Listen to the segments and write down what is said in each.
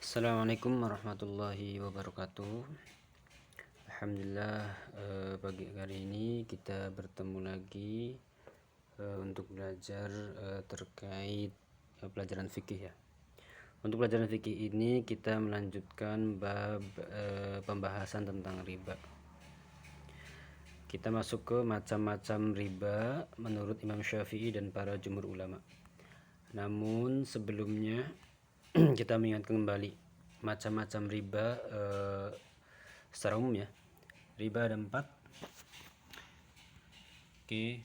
Assalamualaikum warahmatullahi wabarakatuh. Alhamdulillah, pagi hari ini kita bertemu lagi untuk belajar terkait pelajaran fikih ya. Untuk pelajaran fikih ini kita melanjutkan bab pembahasan tentang riba. Kita masuk ke macam-macam riba menurut Imam Syafi'i dan para jumhur ulama. Namun sebelumnya kita mengingatkan kembali macam-macam riba secara umum ya. Riba ada 4. Oke.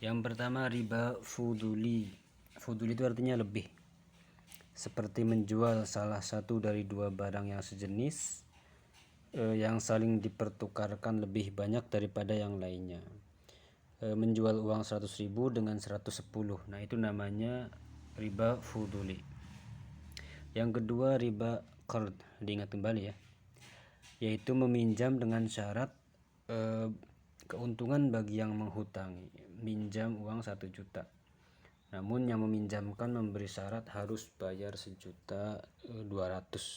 Yang pertama riba fuduli. Fuduli itu artinya lebih. Seperti menjual salah satu dari dua barang yang sejenis yang saling dipertukarkan lebih banyak daripada yang lainnya. Menjual uang 100.000 dengan 110. Nah, itu namanya riba fuduli. Yang kedua riba qard, diingat kembali ya, yaitu meminjam dengan syarat keuntungan bagi yang menghutangi. Minjam uang 1 juta, namun yang meminjamkan memberi syarat harus bayar 1.200.000,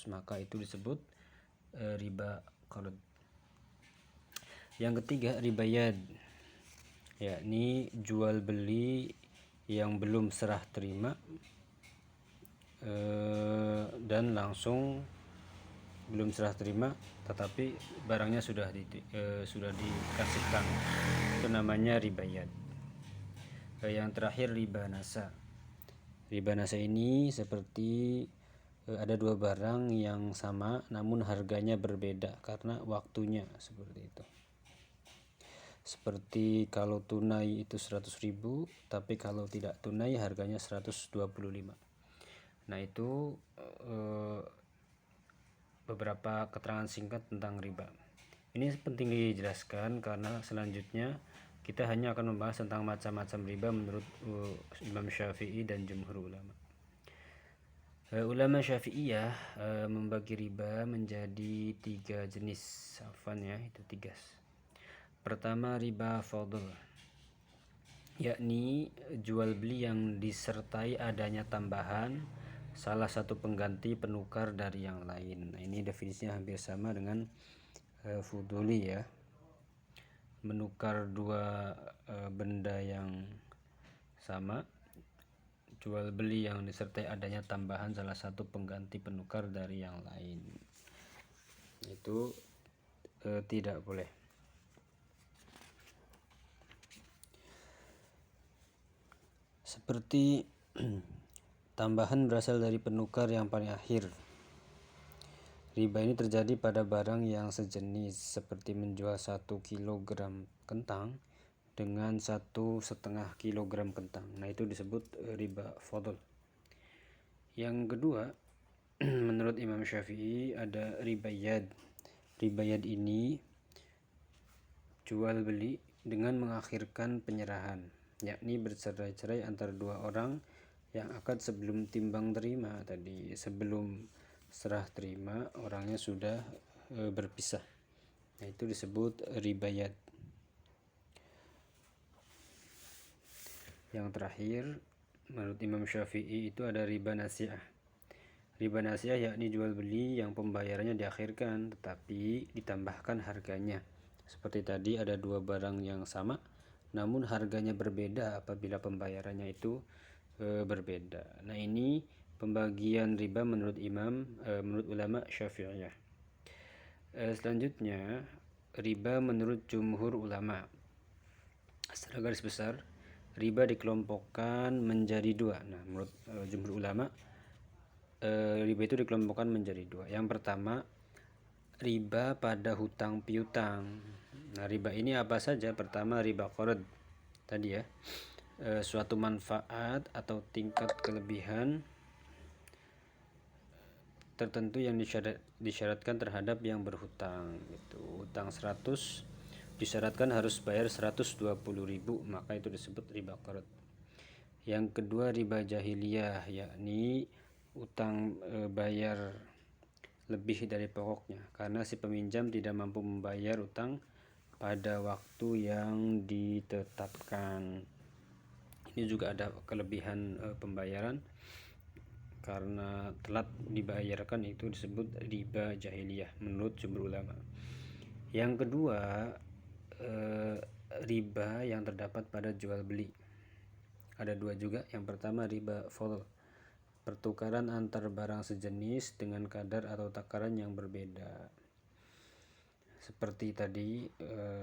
maka itu disebut riba qard. Yang ketiga riba yad, yakni jual beli yang belum serah terima dan langsung belum serah terima tetapi barangnya sudah dikasihkan, itu namanya riba yad. Yang terakhir riba nasa. Riba nasa ini seperti ada dua barang yang sama namun harganya berbeda karena waktunya, seperti itu. Seperti kalau tunai itu 100.000 tapi kalau tidak tunai harganya 125. Nah, itu beberapa keterangan singkat tentang riba. Ini penting dijelaskan karena selanjutnya kita hanya akan membahas tentang macam-macam riba menurut Imam Syafi'i dan jumhur ulama. Ulama Syafi'iyah membagi riba menjadi 3 jenis. Itu 3. Pertama riba fadl, yakni jual beli yang disertai adanya tambahan salah satu pengganti penukar dari yang lain. Nah, ini definisinya hampir sama dengan fuduli ya, menukar dua benda yang sama, jual beli yang disertai adanya tambahan salah satu pengganti penukar dari yang lain, itu tidak boleh. Seperti tambahan berasal dari penukar yang paling akhir. Riba ini terjadi pada barang yang sejenis, seperti menjual 1 kilogram kentang dengan 1,5 kilogram kentang. Nah, itu disebut riba fadl. Yang kedua, menurut Imam Syafi'i ada riba yad. Riba yad ini jual beli dengan mengakhirkan penyerahan, yakni bercerai-cerai antara dua orang yang akad sebelum timbang terima tadi. Sebelum serah terima orangnya sudah berpisah. Nah, itu disebut riba yad. Yang terakhir menurut Imam Syafi'i itu ada riba nasi'ah. Riba nasi'ah yakni jual beli yang pembayarannya diakhirkan tetapi ditambahkan harganya. Seperti tadi ada dua barang yang sama namun harganya berbeda apabila pembayarannya itu berbeda. Nah, ini pembagian riba menurut menurut ulama Syafi'iyah. Selanjutnya riba menurut jumhur ulama. Secara garis besar riba dikelompokkan menjadi 2. Nah, menurut jumhur ulama riba itu dikelompokkan menjadi 2. Yang pertama riba pada hutang piutang. Nah, riba ini apa saja? Pertama riba qard tadi ya, suatu manfaat atau tingkat kelebihan tertentu yang disyaratkan terhadap yang berhutang. Itu hutang 100 disyaratkan harus bayar 120.000, maka itu disebut riba qard. Yang kedua riba jahiliyah, yakni utang bayar lebih dari pokoknya karena si peminjam tidak mampu membayar utang pada waktu yang ditetapkan. Ini juga ada kelebihan pembayaran karena telat dibayarkan itu disebut riba jahiliyah menurut jumhur ulama. Yang kedua, riba yang terdapat pada jual beli. Ada dua juga. Yang pertama riba fadl, pertukaran antar barang sejenis dengan kadar atau takaran yang berbeda. Seperti tadi,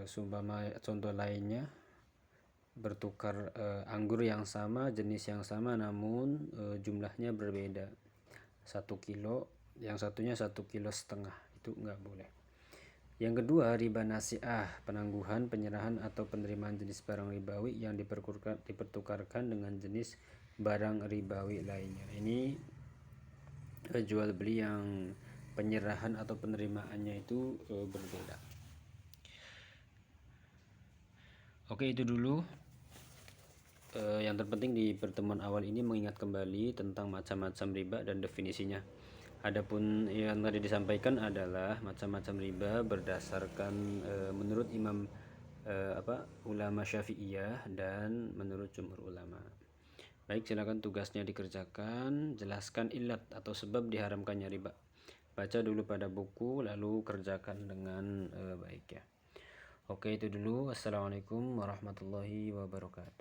seumpama contoh lainnya, bertukar anggur yang sama, jenis yang sama, namun jumlahnya berbeda. 1 kilo, yang satunya 1,5 kilo, itu nggak boleh. Yang kedua, riba nasi'ah, penangguhan, penyerahan atau penerimaan jenis barang ribawi yang dipertukarkan dengan jenis barang ribawi lainnya. Ini jual beli yang penyerahan atau penerimaannya itu berbeda. Oke, itu dulu. Yang terpenting di pertemuan awal ini mengingat kembali tentang macam-macam riba dan definisinya. Adapun yang tadi disampaikan adalah macam-macam riba berdasarkan menurut imam ulama Syafi'iyah dan menurut jumhur ulama. Baik, silakan tugasnya dikerjakan. Jelaskan ilat atau sebab diharamkannya riba. Baca dulu pada buku lalu kerjakan dengan baik ya. Oke, itu dulu. Assalamualaikum warahmatullahi wabarakatuh.